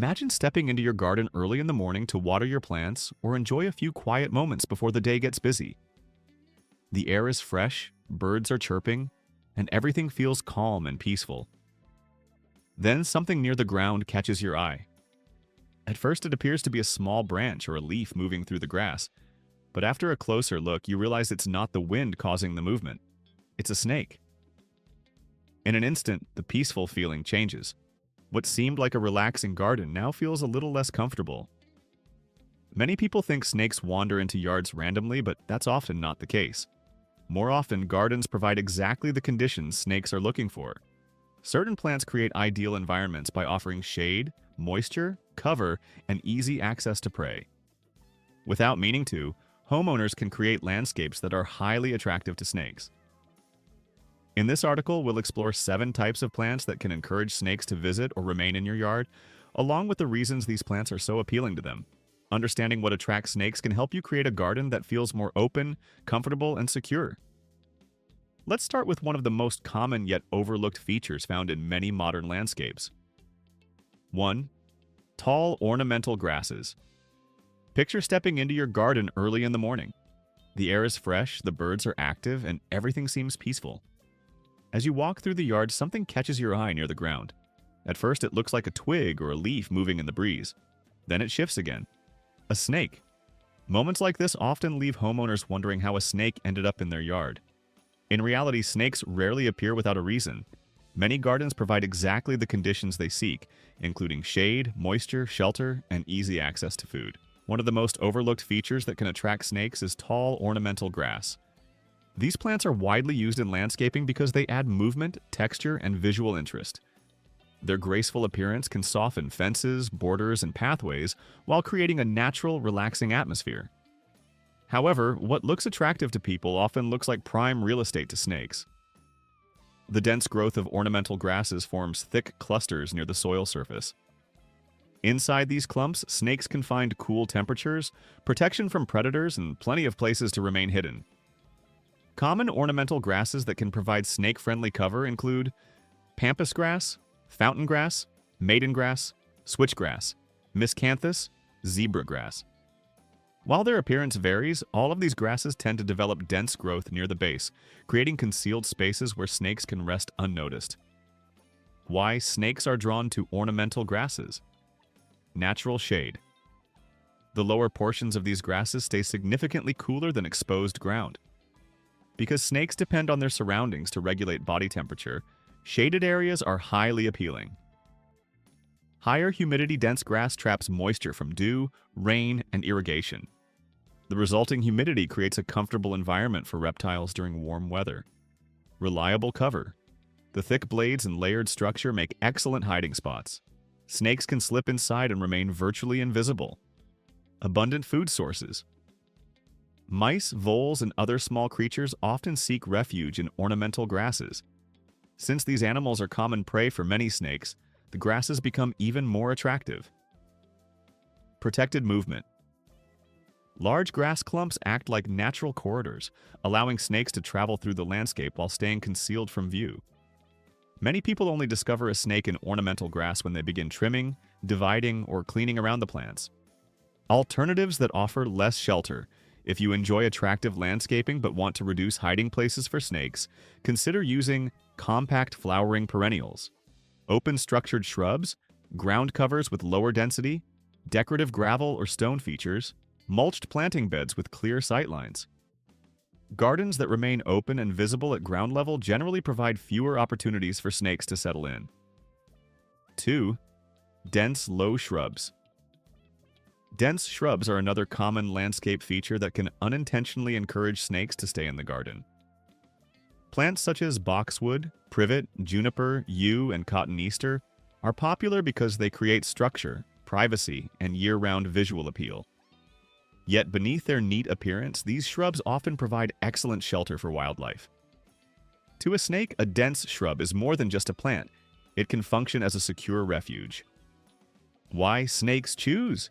Imagine stepping into your garden early in the morning to water your plants or enjoy a few quiet moments before the day gets busy. The air is fresh, birds are chirping, and everything feels calm and peaceful. Then something near the ground catches your eye. At first, it appears to be a small branch or a leaf moving through the grass, but after a closer look, you realize it's not the wind causing the movement. It's a snake. In an instant, the peaceful feeling changes. What seemed like a relaxing garden now feels a little less comfortable. Many people think snakes wander into yards randomly, but that's often not the case. More often, gardens provide exactly the conditions snakes are looking for. Certain plants create ideal environments by offering shade, moisture, cover, and easy access to prey. Without meaning to, homeowners can create landscapes that are highly attractive to snakes. In this article, we'll explore 7 types of plants that can encourage snakes to visit or remain in your yard, along with the reasons these plants are so appealing to them. Understanding what attracts snakes can help you create a garden that feels more open, comfortable, and secure. Let's start with one of the most common yet overlooked features found in many modern landscapes. 1. Tall ornamental grasses. Picture stepping into your garden early in the morning. The air is fresh, the birds are active, and everything seems peaceful. As you walk through the yard, something catches your eye near the ground. At first, it looks like a twig or a leaf moving in the breeze. Then it shifts again. A snake. Moments like this often leave homeowners wondering how a snake ended up in their yard. In reality, snakes rarely appear without a reason. Many gardens provide exactly the conditions they seek, including shade, moisture, shelter, and easy access to food. One of the most overlooked features that can attract snakes is tall ornamental grass. These plants are widely used in landscaping because they add movement, texture, and visual interest. Their graceful appearance can soften fences, borders, and pathways while creating a natural, relaxing atmosphere. However, what looks attractive to people often looks like prime real estate to snakes. The dense growth of ornamental grasses forms thick clusters near the soil surface. Inside these clumps, snakes can find cool temperatures, protection from predators, and plenty of places to remain hidden. Common ornamental grasses that can provide snake-friendly cover include pampas grass, fountain grass, maiden grass, switchgrass, miscanthus, zebra grass. While their appearance varies, all of these grasses tend to develop dense growth near the base, creating concealed spaces where snakes can rest unnoticed. Why snakes are drawn to ornamental grasses? Natural shade. The lower portions of these grasses stay significantly cooler than exposed ground. Because snakes depend on their surroundings to regulate body temperature, shaded areas are highly appealing. Higher humidity-dense grass traps moisture from dew, rain, and irrigation. The resulting humidity creates a comfortable environment for reptiles during warm weather. Reliable cover. The thick blades and layered structure make excellent hiding spots. Snakes can slip inside and remain virtually invisible. Abundant food sources. Mice, voles, and other small creatures often seek refuge in ornamental grasses. Since these animals are common prey for many snakes, the grasses become even more attractive. Protected movement. Large grass clumps act like natural corridors, allowing snakes to travel through the landscape while staying concealed from view. Many people only discover a snake in ornamental grass when they begin trimming, dividing, or cleaning around the plants. Alternatives that offer less shelter. If you enjoy attractive landscaping but want to reduce hiding places for snakes, consider using compact flowering perennials, open structured shrubs, ground covers with lower density, decorative gravel or stone features, mulched planting beds with clear sightlines. Gardens that remain open and visible at ground level generally provide fewer opportunities for snakes to settle in. 2. Dense low shrubs. Dense shrubs are another common landscape feature that can unintentionally encourage snakes to stay in the garden. Plants such as boxwood, privet, juniper, yew, and cotoneaster are popular because they create structure, privacy, and year-round visual appeal. Yet beneath their neat appearance, these shrubs often provide excellent shelter for wildlife. To a snake, a dense shrub is more than just a plant. It can function as a secure refuge. Why snakes choose?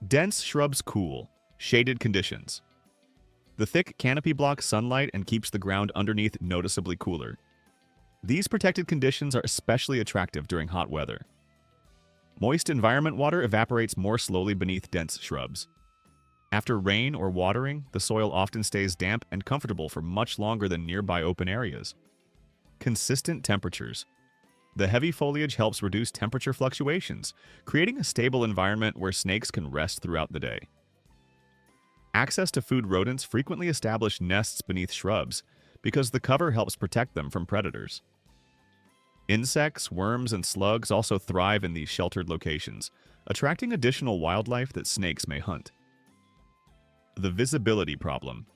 Dense shrubs cool, shaded conditions. The thick canopy blocks sunlight and keeps the ground underneath noticeably cooler. These protected conditions are especially attractive during hot weather. Moist environment water evaporates more slowly beneath dense shrubs. After rain or watering, the soil often stays damp and comfortable for much longer than nearby open areas. Consistent temperatures. The heavy foliage helps reduce temperature fluctuations, creating a stable environment where snakes can rest throughout the day. Access to food. Rodents frequently establish nests beneath shrubs because the cover helps protect them from predators. Insects, worms, and slugs also thrive in these sheltered locations, attracting additional wildlife that snakes may hunt. The visibility problem.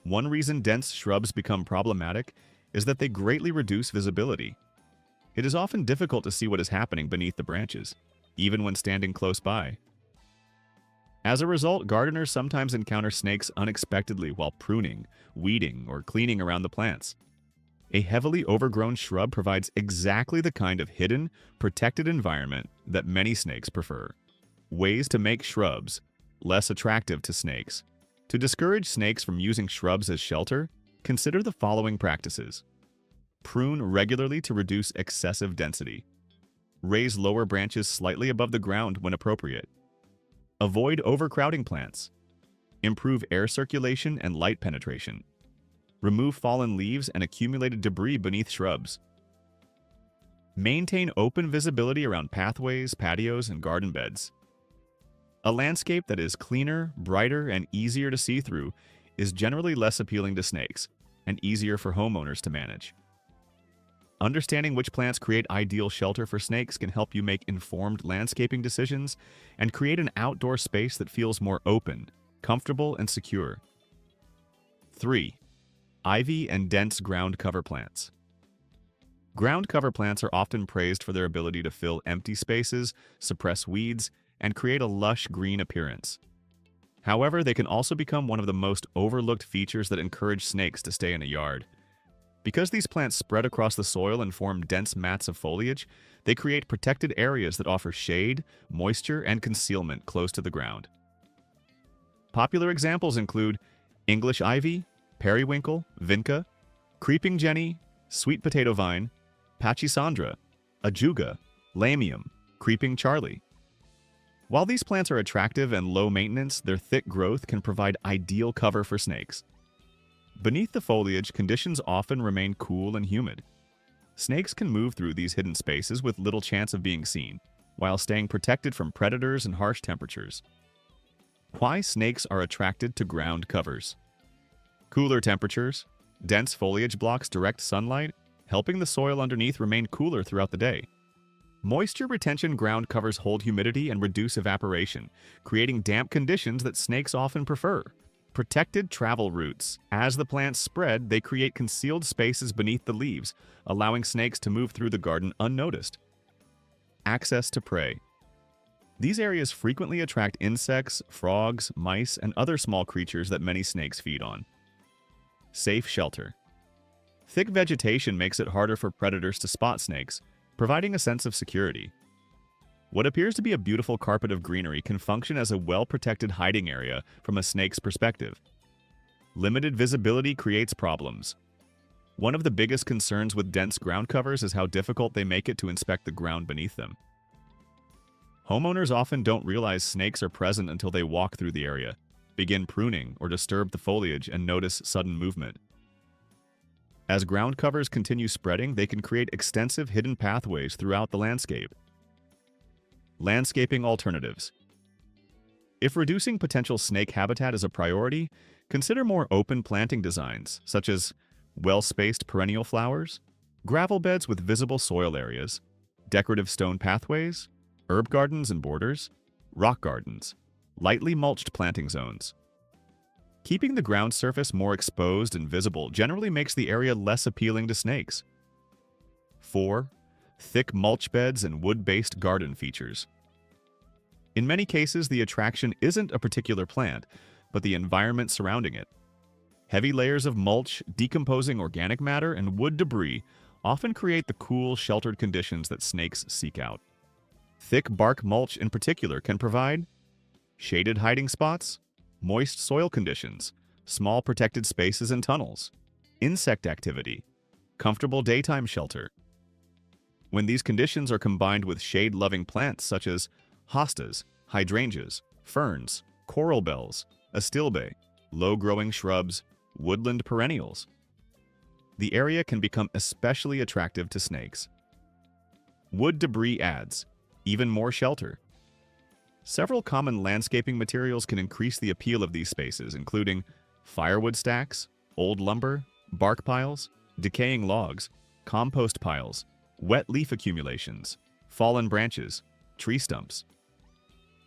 One reason dense shrubs become problematic is that they greatly reduce visibility. It is often difficult to see what is happening beneath the branches, even when standing close by. As a result, gardeners sometimes encounter snakes unexpectedly while pruning, weeding, or cleaning around the plants. A heavily overgrown shrub provides exactly the kind of hidden, protected environment that many snakes prefer. Ways to make shrubs less attractive to snakes. To discourage snakes from using shrubs as shelter, consider the following practices. Prune regularly to reduce excessive density. Raise lower branches slightly above the ground when appropriate. Avoid overcrowding plants. Improve air circulation and light penetration. Remove fallen leaves and accumulated debris beneath shrubs. Maintain open visibility around pathways, patios, and garden beds. A landscape that is cleaner, brighter, and easier to see through is generally less appealing to snakes and easier for homeowners to manage. Understanding which plants create ideal shelter for snakes can help you make informed landscaping decisions and create an outdoor space that feels more open, comfortable, and secure. 3. Ivy and dense ground cover plants. Ground cover plants are often praised for their ability to fill empty spaces, suppress weeds, and create a lush green appearance. However, they can also become one of the most overlooked features that encourage snakes to stay in a yard. Because these plants spread across the soil and form dense mats of foliage, they create protected areas that offer shade, moisture, and concealment close to the ground. Popular examples include English ivy, periwinkle, vinca, creeping jenny, sweet potato vine, pachycandra, ajuga, lamium, creeping charlie. While these plants are attractive and low maintenance, their thick growth can provide ideal cover for snakes. Beneath the foliage, conditions often remain cool and humid. Snakes can move through these hidden spaces with little chance of being seen, while staying protected from predators and harsh temperatures. Why snakes are attracted to ground covers. Cooler temperatures. Dense foliage blocks direct sunlight, helping the soil underneath remain cooler throughout the day. Moisture retention. Ground covers hold humidity and reduce evaporation, creating damp conditions that snakes often prefer. Protected travel routes. As the plants spread, they create concealed spaces beneath the leaves, allowing snakes to move through the garden unnoticed. Access to prey. These areas frequently attract insects, frogs, mice, and other small creatures that many snakes feed on. Safe shelter. Thick vegetation makes it harder for predators to spot snakes, providing a sense of security. What appears to be a beautiful carpet of greenery can function as a well-protected hiding area from a snake's perspective. Limited visibility creates problems. One of the biggest concerns with dense ground covers is how difficult they make it to inspect the ground beneath them. Homeowners often don't realize snakes are present until they walk through the area, begin pruning, or disturb the foliage and notice sudden movement. As ground covers continue spreading, they can create extensive hidden pathways throughout the landscape. Landscaping alternatives. If reducing potential snake habitat is a priority, consider more open planting designs, such as well-spaced perennial flowers, gravel beds with visible soil areas, decorative stone pathways, herb gardens and borders, rock gardens, lightly mulched planting zones. Keeping the ground surface more exposed and visible generally makes the area less appealing to snakes. 4. Thick mulch beds and wood-based garden features. In many cases, the attraction isn't a particular plant, but the environment surrounding it. Heavy layers of mulch, decomposing organic matter, and wood debris often create the cool, sheltered conditions that snakes seek out. Thick bark mulch in particular can provide shaded hiding spots, moist soil conditions, small protected spaces and tunnels, insect activity, comfortable daytime shelter. When these conditions are combined with shade-loving plants such as hostas, hydrangeas, ferns, coral bells, astilbe, low-growing shrubs, woodland perennials, the area can become especially attractive to snakes. Wood debris adds even more shelter. Several common landscaping materials can increase the appeal of these spaces, including firewood stacks, old lumber, bark piles, decaying logs, compost piles, wet leaf accumulations, fallen branches, tree stumps.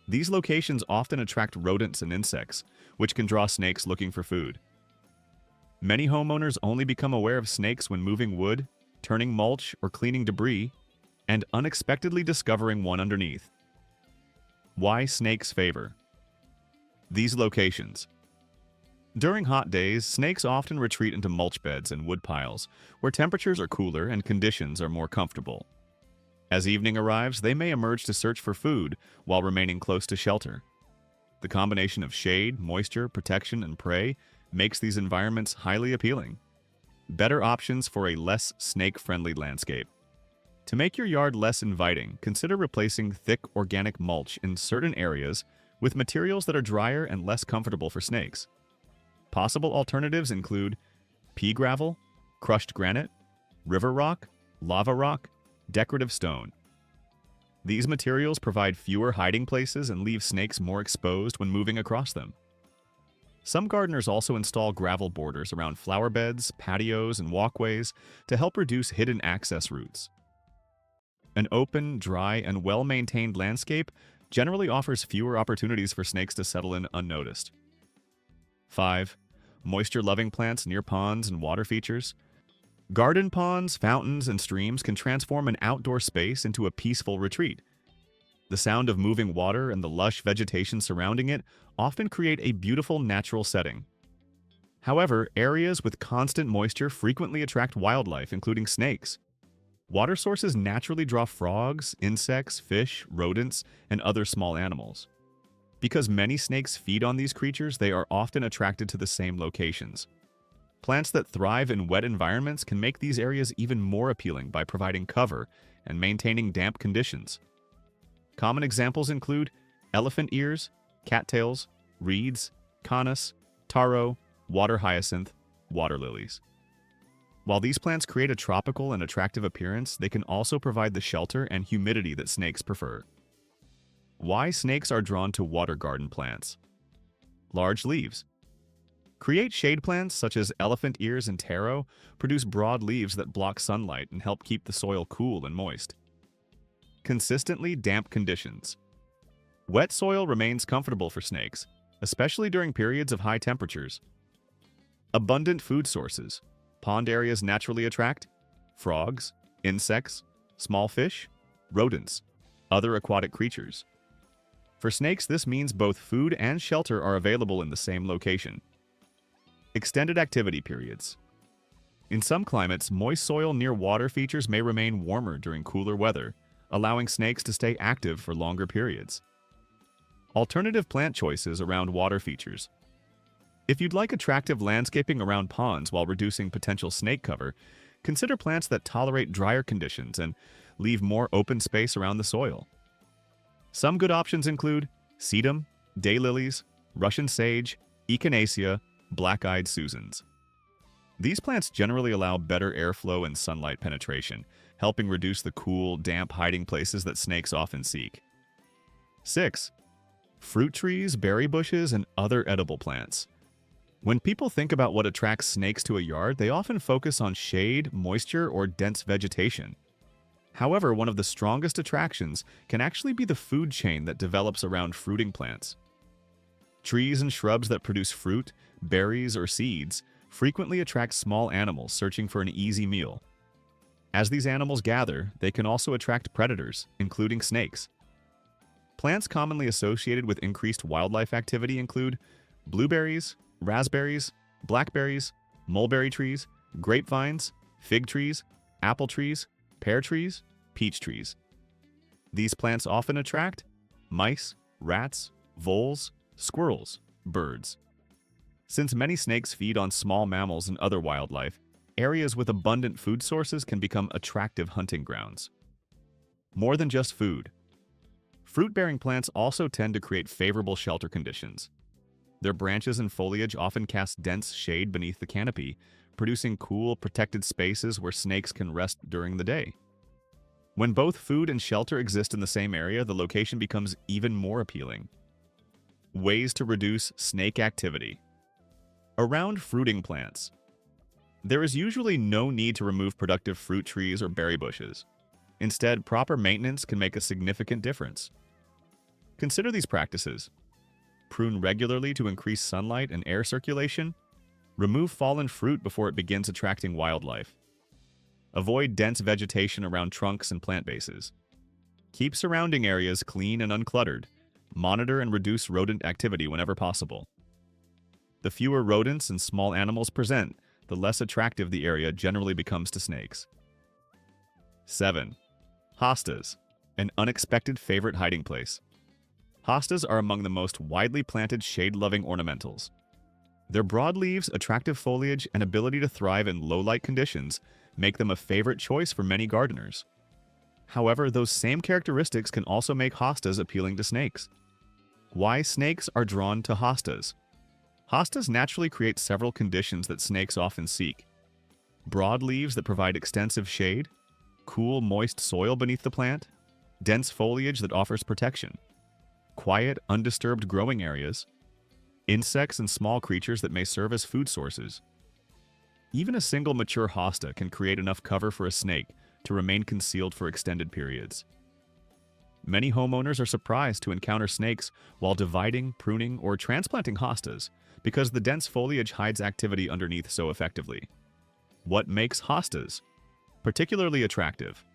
These locations often attract rodents and insects, which can draw snakes looking for food. Many homeowners only become aware of snakes when moving wood, turning mulch, or cleaning debris, and unexpectedly discovering one underneath. Why snakes favor these locations? During hot days, snakes often retreat into mulch beds and wood piles, where temperatures are cooler and conditions are more comfortable. As evening arrives, they may emerge to search for food while remaining close to shelter. The combination of shade, moisture, protection, and prey makes these environments highly appealing. Better options for a less snake-friendly landscape. To make your yard less inviting, consider replacing thick organic mulch in certain areas with materials that are drier and less comfortable for snakes. Possible alternatives include pea gravel, crushed granite, river rock, lava rock, decorative stone. These materials provide fewer hiding places and leave snakes more exposed when moving across them. Some gardeners also install gravel borders around flower beds, patios, and walkways to help reduce hidden access routes. An open, dry, and well-maintained landscape generally offers fewer opportunities for snakes to settle in unnoticed. 5. Moisture-loving plants near ponds and water features. Garden ponds, fountains, and streams can transform an outdoor space into a peaceful retreat. The sound of moving water and the lush vegetation surrounding it often create a beautiful natural setting. However, areas with constant moisture frequently attract wildlife, including snakes. Water sources naturally draw frogs, insects, fish, rodents, and other small animals. Because many snakes feed on these creatures, they are often attracted to the same locations. Plants that thrive in wet environments can make these areas even more appealing by providing cover and maintaining damp conditions. Common examples include elephant ears, cattails, reeds, canas, taro, water hyacinth, water lilies. While these plants create a tropical and attractive appearance, they can also provide the shelter and humidity that snakes prefer. Why snakes are drawn to water garden plants. Large leaves. Create shade plants such as elephant ears and taro produce broad leaves that block sunlight and help keep the soil cool and moist. Consistently damp conditions. Wet soil remains comfortable for snakes, especially during periods of high temperatures. Abundant food sources. Pond areas naturally attract frogs, insects, small fish, rodents, other aquatic creatures. For snakes, this means both food and shelter are available in the same location. Extended activity periods. In some climates, moist soil near water features may remain warmer during cooler weather, allowing snakes to stay active for longer periods. Alternative plant choices around water features. If you'd like attractive landscaping around ponds while reducing potential snake cover, consider plants that tolerate drier conditions and leave more open space around the soil. Some good options include sedum, daylilies, Russian sage, echinacea, black-eyed Susans. These plants generally allow better airflow and sunlight penetration, helping reduce the cool, damp hiding places that snakes often seek. 6. Fruit trees, berry bushes, and other edible plants. When people think about what attracts snakes to a yard, they often focus on shade, moisture, or dense vegetation. However, one of the strongest attractions can actually be the food chain that develops around fruiting plants. Trees and shrubs that produce fruit, berries, or seeds frequently attract small animals searching for an easy meal. As these animals gather, they can also attract predators, including snakes. Plants commonly associated with increased wildlife activity include blueberries, raspberries, blackberries, mulberry trees, grapevines, fig trees, apple trees, pear trees, peach trees. These plants often attract mice, rats, voles, squirrels, birds. Since many snakes feed on small mammals and other wildlife, areas with abundant food sources can become attractive hunting grounds. More than just food. Fruit-bearing plants also tend to create favorable shelter conditions. Their branches and foliage often cast dense shade beneath the canopy, producing cool, protected spaces where snakes can rest during the day. When both food and shelter exist in the same area, the location becomes even more appealing. Ways to reduce snake activity. Around fruiting plants, there is usually no need to remove productive fruit trees or berry bushes. Instead, proper maintenance can make a significant difference. Consider these practices. Prune regularly to increase sunlight and air circulation. Remove fallen fruit before it begins attracting wildlife. Avoid dense vegetation around trunks and plant bases. Keep surrounding areas clean and uncluttered. Monitor and reduce rodent activity whenever possible. The fewer rodents and small animals present, the less attractive the area generally becomes to snakes. 7. Hostas, an unexpected favorite hiding place. Hostas are among the most widely planted shade-loving ornamentals. Their broad leaves, attractive foliage, and ability to thrive in low-light conditions make them a favorite choice for many gardeners. However, those same characteristics can also make hostas appealing to snakes. Why snakes are drawn to hostas? Hostas naturally create several conditions that snakes often seek. Broad leaves that provide extensive shade, cool, moist soil beneath the plant, dense foliage that offers protection, quiet, undisturbed growing areas, insects and small creatures that may serve as food sources. Even a single mature hosta can create enough cover for a snake to remain concealed for extended periods. Many homeowners are surprised to encounter snakes while dividing, pruning, or transplanting hostas because the dense foliage hides activity underneath so effectively. What makes hostas particularly attractive?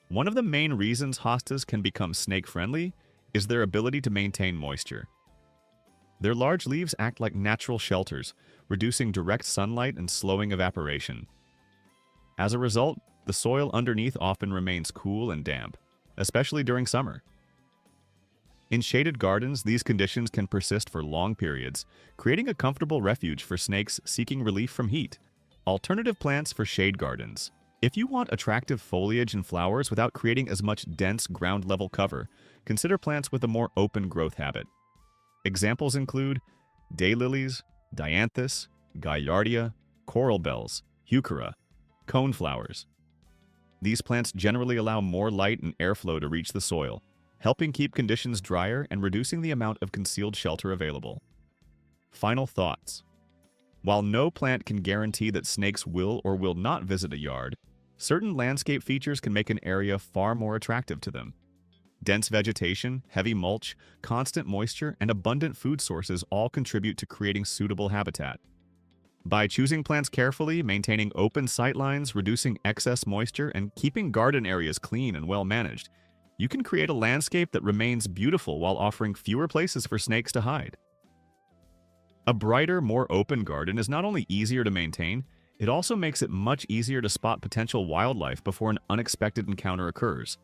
One of the main reasons hostas can become snake-friendly is their ability to maintain moisture. Their large leaves act like natural shelters, reducing direct sunlight and slowing evaporation. As a result, the soil underneath often remains cool and damp, especially during summer. In shaded gardens, these conditions can persist for long periods, creating a comfortable refuge for snakes seeking relief from heat. Alternative plants for shade gardens. If you want attractive foliage and flowers without creating as much dense ground-level cover, consider plants with a more open growth habit. Examples include daylilies, dianthus, gaillardia, coral bells, heuchera, coneflowers. These plants generally allow more light and airflow to reach the soil, helping keep conditions drier and reducing the amount of concealed shelter available. Final thoughts. While no plant can guarantee that snakes will or will not visit a yard, certain landscape features can make an area far more attractive to them. Dense vegetation, heavy mulch, constant moisture, and abundant food sources all contribute to creating suitable habitat. By choosing plants carefully, maintaining open sightlines, reducing excess moisture, and keeping garden areas clean and well managed, you can create a landscape that remains beautiful while offering fewer places for snakes to hide. A brighter, more open garden is not only easier to maintain, it also makes it much easier to spot potential wildlife before an unexpected encounter occurs.